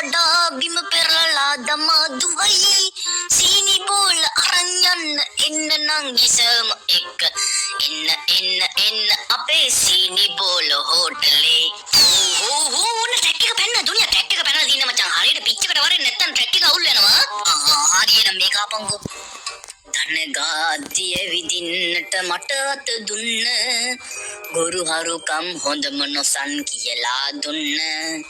වඩා බිම පෙරලලා දමා දුවයි සීනි බෝල අරන් යන්න එන්න නංගිසම එක්ක එන්න අපේ සීනි බෝල හෝටලේ ඕන ට්‍රැක් එක පැන්න දුනියා ට්‍රැක් එක පැනලා දින්න මචං හරියට පිච් එකට වරෙන් නැත්තම් ට්‍රැක් එක අවුල් වෙනවා හරියට මේක අපංගෝ ධනගාතිය විදින්නට මට අත දුන්න ගුරු හරුකම් හොඳම නොසන් කියලා දුන්න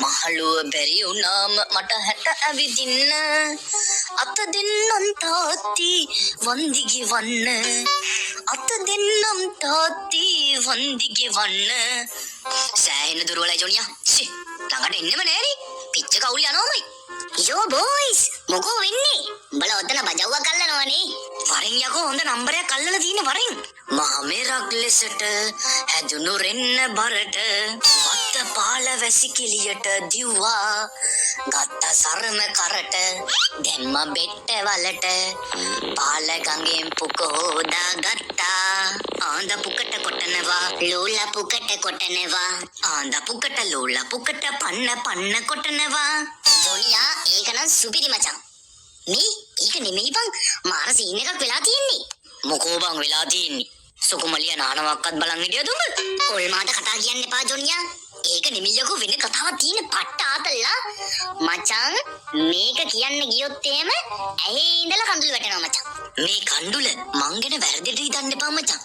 මහලුව බැරි වුණාම මට හැට ඇවිදින්න අත දෙන්නම් තාත්ති වන්දි ගෙවන්න අත දෙන්නම් තාත්ති වන්දි ගෙවන්න සෑහෙන දුර්වලයි ජොනියා ළඟට එන්නෙම නෑනේ පිච්ච කවුල් යනවාමයි යෝ බොයිස් මොකෝ වෙන්නේ උඹලා ඔතන බජව්වක් අල්ලනවනේ වරින් යකෝ හොඳ නම්බරයක් අල්ලලා තියෙන වරින් මහ මෙරක් ලෙසට හැදුණු රෙන්න බරට වත්ත පාල වැසිකිළියට දිව්වා ගත්ත සරම කරට දැම්ම බෙට්ට වලට පාල ගඟෙන් පුක හොදා ගත්තා ආඳ පුකට කොටනවා ලෝලා පුකට කොටනවා ආඳ පුකට ලෝලා පුකට පන්න කොටනවා ජොනියා ඒක නම් සුපිරි මචං මේ ඒක නෙමෙයි බං මාර සීන් එකක් වෙලා තියෙන්නේ මොකෝ බං වෙලා තියෙන්නේ සුකුමලිය නානවක්වත් බලන් හිටියද උඹ කොල්මාට කතා කියන්න එපා ජොනියා ඒක නෙමෙයියකෝ වෙන කතාවක් තියෙන පට්ට ආතල්ලා මචං මේක කියන්න ගියොත් එහෙම ඇහි ඉඳලා කඳුළු වැටෙනවා මචං මේ කඳුල මං ගැන වැරදිට හිතන්න එපා මචං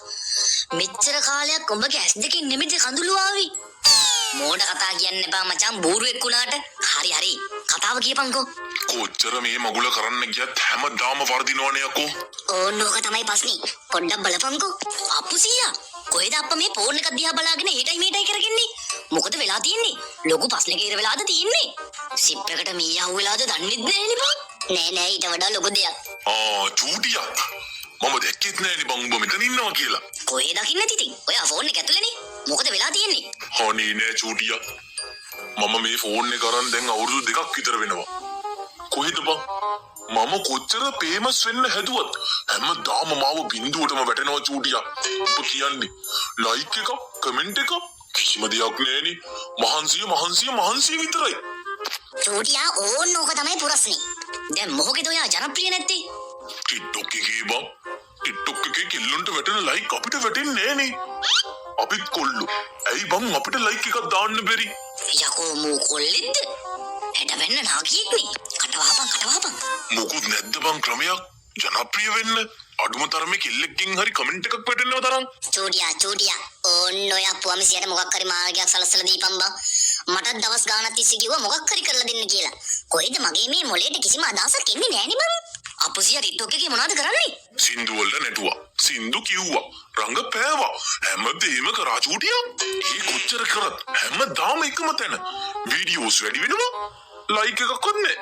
මෙච්චර කාලයක් උඹගේ ඇස් දෙකෙන් නෙමෙයිද කඳුළු ආවේ මෝඩ කතා කියන්න එපා මචං බූරුවෙක් වුණාට හරි කතාව කියපන්කෝ කොච්චර මේ මගුල කරන්න ගියත් හැමදාම වර්ධිනවනේ අකෝ ඕනෝක තමයි ප්‍රශ්නේ පොඩ්ඩක් බලපන්කෝ අප්පුසියා කොහෙද අප්පා මේ ෆෝන් එක දිහා බලාගෙන හෙටයි මේටයි කරගන්නේ මොකද වෙලා තියෙන්නේ ලොකු ප්‍රශ්නයක ඉර වෙලාද තියෙන්නේ සිප් එකට මී අහුවෙලාද දන්නෙත් නෑනේ බං නෑ ඊට වඩා ලොකු දෙයක් චූටියා මම දැක්කෙත් නෑනේ බං උඹ මෙතන ඉන්නවා කියලා කොහෙද දකින්නද ඉතින් ඔයා ෆෝන් එක ඇතුලේනේ මොකද වෙලා තියෙන්නේ අනේ නෑ චූටියා මම මේ ෆෝන් එක අරන් දැන් අවුරුදු 2ක් විතර වෙනවා කොහෙද බං මම කොච්චර famous වෙන්න හැදුවත් හැමදාම මාව බින්දුවටම වැටෙනවා චූටියා ඔබ කියන්නේ like එකක් comment එකක් කිසිම දෙයක් නෑනේ මහන්සිය විතරයි චූටියා ඕනෝක තමයි පුරස්නේ දැන් මොකද ඔයා ජනප්‍රිය නැත්තේ TikTok එකේ බං TikTok එකේ කිල්ලුන්ට වැටෙන like අපිට වැටෙන්නේ නෑනේ අපිත් කොල්ලු ඇයි බං අපිට like එකක් දාන්න බැරි යකෝ මෝ කොල්ලෙද්ද හැට වෙන්න නාකියෙක්නේ කටවහපන් මොකුත් නැද්ද බං ක්‍රමයක් ජනප්‍රිය වෙන්න අඩුම තරමේ කෙල්ලෙක්ගෙන් හරි කමෙන්ට් එකක් වැටෙන්නව තරම් චූටියා ඕන්න ඔය අපුවමසියට මොකක් හරි මාර්ගයක් සලස්සලා දීපන් බං මටත් දවස් ගාණක් තිස්සේ කිව්වා මොකක් හරි කරලා දෙන්න කියලා කොහෙද මගේ මේ මොලේට කිසිම අදහසක් එන්නේ නෑනේ බං අපුසියා TikTok එකේ මොනවද කරන්නේ සින්දු වලට නැටුවා සින්දු කිව්වා රංග පෑවා හැමදේම කරා චූටියා ඒ කොච්චර කරත් හැමදාම එකම තැන වීඩියෝස් වැඩි වෙනවා like එකක්වත් නෑ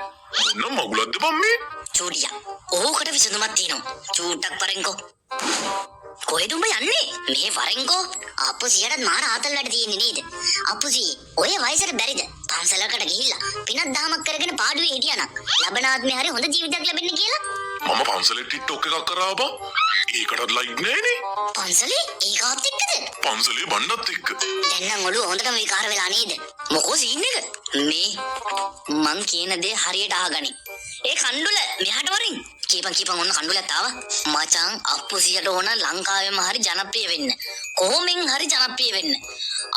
මොන මගුලක්ද බං මේ චූටියා ඕකට විසඳුමක් තියෙනවා චූට්ටක් වරෙන්කෝ කොහෙද උඹ යන්නේ මේ වරෙන්කෝ අපුසියට මාර ආතල් වැඩ තියෙන්නේ නේද අපුසි ඔය වයසට බැරිද පන්සලකට ගිහිල්ලා පිනක් දහමක් කරගෙන පාඩුවේ හිටියානම් ලබන ආත්මේ හරි හොඳ ජීවිතයක් ලැබෙන්න කියලා මම පන්සලේ TikTok එකක් කරා බං ඒකටත් like නෑනේ පන්සලේ ඒකත් එක්කද පන්සලේ බණ්ඩත් එක්ක දැන් නම් ඔළුව හොඳටම විකාර වෙලා නේද මොකෝ සීන් එක මේ මං කියන දේ හරියට අහගනි ඒ කණ්ඩුල මෙහාට වරින් කීපන් ඔන්න කණ්ඩුලත් ආවා මචං අප්පුසියට ඕන ලංකාවෙම හරි ජනප්‍රිය වෙන්න කොහොමෙන් හරි ජනප්‍රිය වෙන්න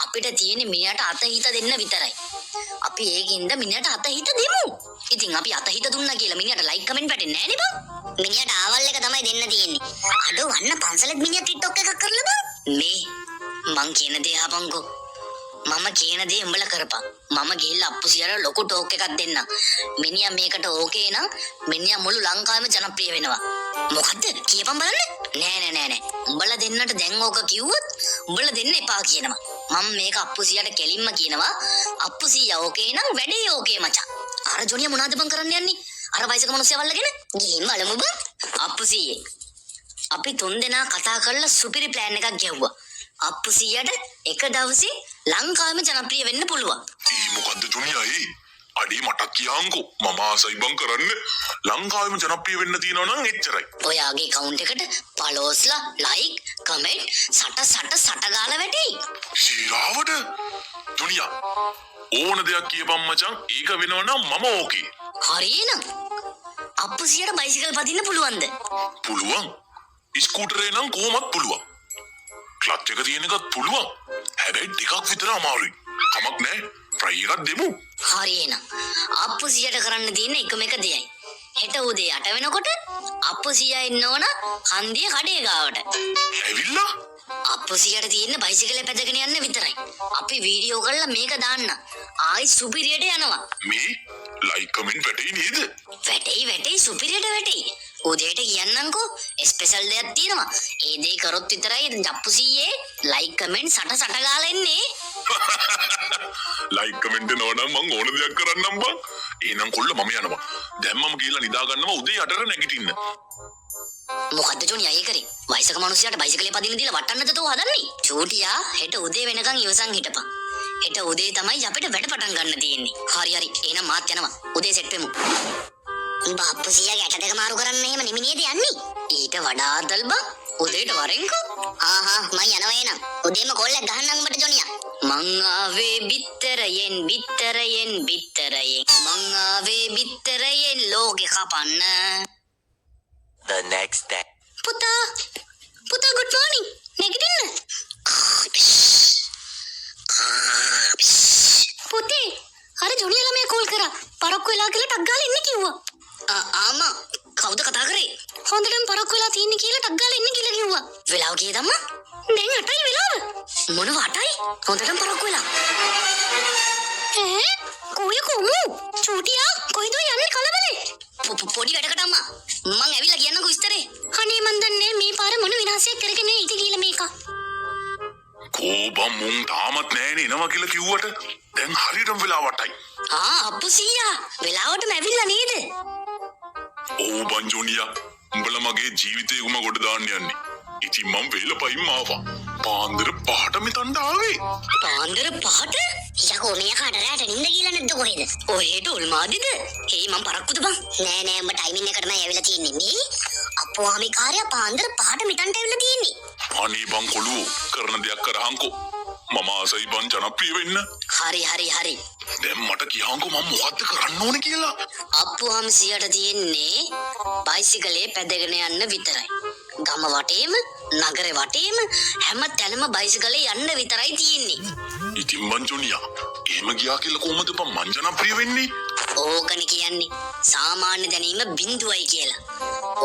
අපිට තියෙන මිනිහට අතහිත දෙන්න විතරයි අපි ඒකින්ද මිනිහට අතහිත දෙමු ඉතින් අපි අතහිත දුන්නා කියලා මිනිහට like comment වැටෙන්නේ නෑනේ බං මිනිහට ආවල් එක තමයි දෙන්න තියෙන්නේ අඩෝ වන්න පන්සලෙත් මිනිහා TikTok එකක් කරලා බං මේ මං කියන දේ අහපන්කෝ මම කියන දේ උඹලා කරපන් මම ගිහිල්ලා අප්පුසියට ලොකු ටෝක් එකක් දෙන්න මිනිහා මේකට ඕකේ නම් මිනිහා මුළු ලංකාවෙම ජනප්‍රිය වෙනවා මොකද්ද කියපන් බලන්න නෑ උඹලා දෙන්නට දැන් ඕක කිව්වොත් උඹලා දෙන්න එපා කියනවා මම මේක අප්පුසියට කෙලින්ම කියනවා අප්පුසියා ඕකේ නම් වැඩේ ඕකේ මචං අර ජොනියා මොනවද බං කරන්න යන්නේ අර වයසක මිනිස්සු වල්ලගෙන ගිහින් බලමු බං අප්පුසියේ අපි තුන්දෙනා කතා කරලා සුපිරි ප්ලෑන් එකක් ගැව්වා අප්පුසියට එක දවසේ ලංකාවෙම ජනප්‍රිය වෙන්න පුළුවන් මොකද්ද ජොනියා අඩි මටක් කියහන්කෝ මම ආසයි බං කරන්න ලංකාවෙම ජනප්‍රිය වෙන්න තියෙනවා නම් එච්චරයි ඔයාගේ account එකට followsලා like comment සට ගාලා වැටෙයි ශීරාවට ජොනියා ඕන දෙයක් කියපම් මචං. ඒක වෙනවනම් මම ඕකේ. හරියනම් අප්පුසියට බයිසිකල් පදින්න පුළුවන්ද? පුළුවන්. ස්කූටරේ නම් කොහොමත් පුළුවන්. ක්ලච් එක තියෙන එකත් පුළුවන්. හැබැයි ටිකක් විතර අමාරුයි. කමක් නැහැ. try එකක් දෙමු. හරියනම් අප්පුසියට කරන්න තියෙන එකම එක දෙයයි. හෙට උදේ 8 වෙනකොට අප්පුසියා ඉන්න ඕන හන්දිය කඩේ ගාවට. ඇවිල්ලා අප්පුසියට තියෙන බයිසිකලේ පැදගෙන යන්න විතරයි. අපි වීඩියෝ කරලා මේක දාන්න. ආයි සුපිරියට යනවා. මේ ලයික් කමෙන්ට් වැටේ නේද? වැටෙයි සුපිරියට වැටෙයි. උදේට කියන්නම්කෝ ස්පෙෂල් දෙයක් තියෙනවා. ඒ දේ කරොත් විතරයි ජප්පුසියේ ලයික් කමෙන්ට් සට ගාලා එන්නේ. ලයික් කමෙන්ට් එනවනම් මං ඕන දෙයක් කරන්නම් බං. එහෙනම් කොල්ල මම යනවා. දැන් මම ගිහලා නිදා ගන්නවා උදේ 8ට නැගිටින්න. මොකද්ද ජොනි අය කරේ? වයසක මිනිහයාට බයිසිකලේ පදින්න දීලා වටන්නද තෝ හදන්නේ? චූටියා හෙට උදේ වෙනකන් ඉවසන් හිටපන්. හෙට උදේ තමයි අපිට වැඩ පටන් ගන්න තියෙන්නේ. හරි එහෙනම් මාත් යනවා. උදේ සෙට් වෙමු. උඹ අප්පුසියා ගැට දෙක මාරු කරන්න එහෙම නෙමෙයිද යන්නේ? ඊට වඩා ආදල් බං. උදේට වරෙන්කෝ. ආහා මං යනවා එහෙනම්. උදේම කෝල් එක ගහන්නම් උඹට ජොනියා. මං ආවේ බිත්තරයෙන් මං ආවේ බිත්තරයෙන් ලෝකේ කපන්න. The next day. පුතා good morning. නැගිටින්න. පුතේ අර ජොනියා ළමයා කෝල් කරා. පරක්කු වෙලා කියලා ටක් ගාලා ඉන්න කිව්වා. ආමා කවුද කතා කරේ? හොඳටම පරක්කු වෙලා තින්නේ කියලා ටක් ගාලා ඉන්න කියලා කිව්වා. වෙලාව කීයද අම්මා? දැන් 8යි වෙලාව. මොනව 8යි? හොඳටම පරක්කු වෙලා. කොයි කොමු? චූටියා කොයිද යන්නේ කලබලේ? පොඩි වැඩකට අම්මා. මං ඇවිල්ලා කියන්නකෝ විස්තරේ. අනේ මන් දන්නේ මේ පාර මොන විනාශයක් කරගෙන ඉති කියලා මේක. කෝබම් මුන් තාමත් නෑනේ එනවා කියලා කිව්වට දැන් හරියටම වෙලාව 8යි. අප්පුසියා වෙලාවටම ඇවිල්ලා නේද? ඕ බං ජොනියා උඹලා මගේ ජීවිතේ උම ගොඩ දාන්න යන්නේ. ඉතින් මම වෙලපයින් ආවා. පාන්දර 5ට මෙතනට ආවේ. පාන්දර 5ට? යකෝ මෙයා කාට රැට නින්ද කියලා නැද්ද කොහෙද? ඔහෙට උල්මාදිද? හේ මං පරක්කුද බං? නෑ උඹ ටයිමින් එකටම ඇවිල්ලා තියෙන්නේ මේ. අප්පුවාමි කාර්යය පාන්දර 5ට මෙතනට ඇවිල්ලා තියෙන්නේ. අනේ බං කොළුවෝ කරන දෙයක් කරහන්කෝ. මම ආසයි බං ජනප්‍රිය වෙන්න. හරි. දැන් මට කියහන්කෝ මම මොකද්ද කරන්න ඕනේ කියලා. අප්පුවාමසියට තියෙන්නේ බයිසිකලේ පැදගෙන යන්න විතරයි. ගම වටේම නගරේ වටේම හැම තැනම බයිසිකලේ යන්න විතරයි තියෙන්නේ. ඉතින් මං ජොනියා එහෙම ගියා කියලා කොහොමද බං මං ජනප්‍රිය වෙන්නේ? ඕකනේ කියන්නේ සාමාන්‍ය දැනීම බිඳුවයි කියලා.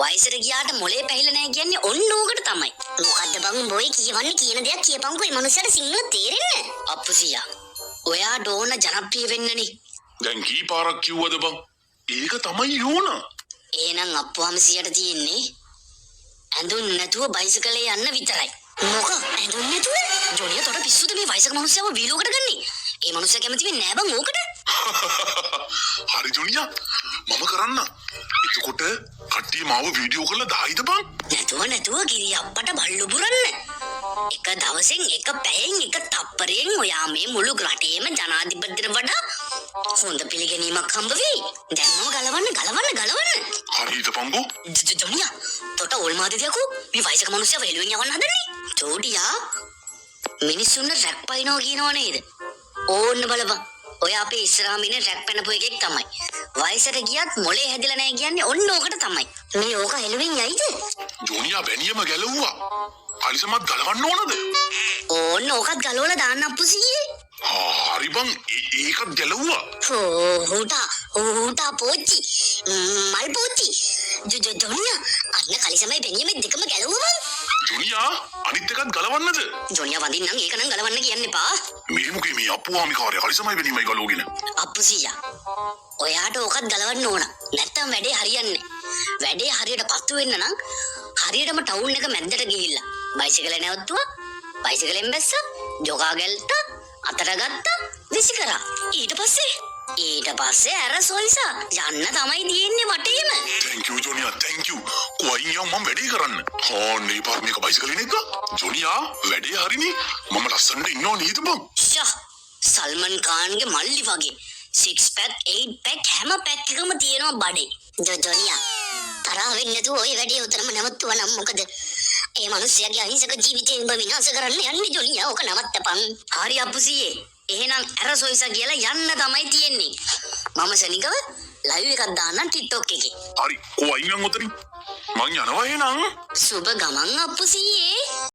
වයසට ගියාට මොලේ පැහිලා නැහැ කියන්නේ ඔන්න ඕකට තමයි. මොකද්ද බං බොයි කියවන්නේ කියන දේක් කියපන්කෝ මේ මනුස්සයාට සිංහල තේරෙන්නේ. අප්පුසියා ඔයා ඩෝන ජනප්‍රිය වෙන්නනේ. දැන් කී පාරක් කිව්වද බං? ඒක තමයි යෝනා. එහෙනම් අප්පුවාමසියට තියෙන්නේ ඇඳුම් නැතුව බයිසිකලේ යන්න විතරයි. මොකක් ඇඳුම් නැතුව? ජොනියා තොට පිස්සුද මේ වයසක මනුස්සයව වීලුවකට ගන්නේ? ඒ මනුස්සයා කැමති වෙන්නේ නෑ බං ඕකට. හරි ජොනියා මම කරන්න. එතකොට කට්ටිය මාව වීඩියෝ කරලා දායිද බං? නැතුව ගිරි අප්පට බල්ලු බුරන්න. එක දවසෙන් එක පැයෙන් එක තප්පරයෙන් ඔයා මේ මුළු රටේම ජනාධිපතිට වඩා හොඳ පිළිගැනීමක් හම්බ වෙයි. දැන්ම ගලවන්න. හරිද පංගු? ජොනියා තොට ඕල්මාදිදයකෝ මේ වයසක මනුස්සයව එළුවෙන් යවන්න හදන්නේ. චෝටියා මිනිස්සුන්ට රැක් පයින්නවා කියනවා නේද? ඕන්න බලපන්. ඔය අපේ ඉස්සරහාම ඉන්න රැක් පැනපු එකෙක් තමයි. වයසට ගියත් මොලේ හැදිලා නැහැ කියන්නේ ඔන්න ඕකට තමයි. මේ ඕක එළුවෙන් යයිද? ජොනියා වැනියම ගැලවුවා. අලිසමත් ගලවන්න ඕනද? ඕන්න ඕකත් ගලවලා දාන්න අප්පුසියේ. හරි බං ඒකත් ගැලවුවා. හූටා පෝච්චි. මල් පෝච්චි. ජොනියා අන්න කලිසමයි වැනියම දෙකම ගැලවුවා. ජොනියා අනිත් එකත් ගලවන්නද? ජොනියා වඳින්නම් ඒක නම් ගලවන්න කියන්න එපා. මේ මොකේ මේ අප්පුවාමි කාර්යය කලිසමයි වෙනීමයි ගලවගෙන. අප්පුසියා ඔයාට ඕකත් ගලවන්න ඕන. නැත්තම් වැඩේ හරියන්නේ නැහැ. වැඩේ හරියට පත්තු වෙන්න නම් හරියටම ටවුන් එක මැද්දට ගිහිල්ලා බයිසිකලේ නැවතුවා. බයිසිකලෙන් බැස්සා. ජොගා ගැල්ටා. අතට ගත්තා. විසි කරා. ඊට පස්සේ අර සොයිසා යන්න තමයි තියෙන්නේ වටේම. thank you ජොනියා thank you. Coin යම් මම වැඩේ කරන්න. හොන්නේ පාර මේක බයිසිකලේ නෙක්ක. ජොනියා වැඩේ හරිනේ. මම ලස්සනට ඉන්නව නේද බං? සල්මන් කාන්ගේ මල්ලි වගේ 6 pack 8 pack හැම පැක් එකම තියෙනවා බඩේ. ජොනියා තරහ වෙන්නේ නැතුව ওই වැඩේ උතරම නවත්තුවා නම් මොකද ඒ මිනිස්සයාගේ අහිංසක ජීවිතේ උඹ විනාශ කරන්න යන්නේ ජොලියා. ඕක නවත්තපන්. හරි අප්පුසියේ. එහෙනම් ඇර සොයිසා කියලා යන්න තමයි තියෙන්නේ. මම සනිකව ලයිව් එකක් දාන්නම් TikTok එකේ. හරි කෝ අයින් නම් උතරින් මං යනවා එහෙනම් සුබ ගමන් අප්පුසියේ.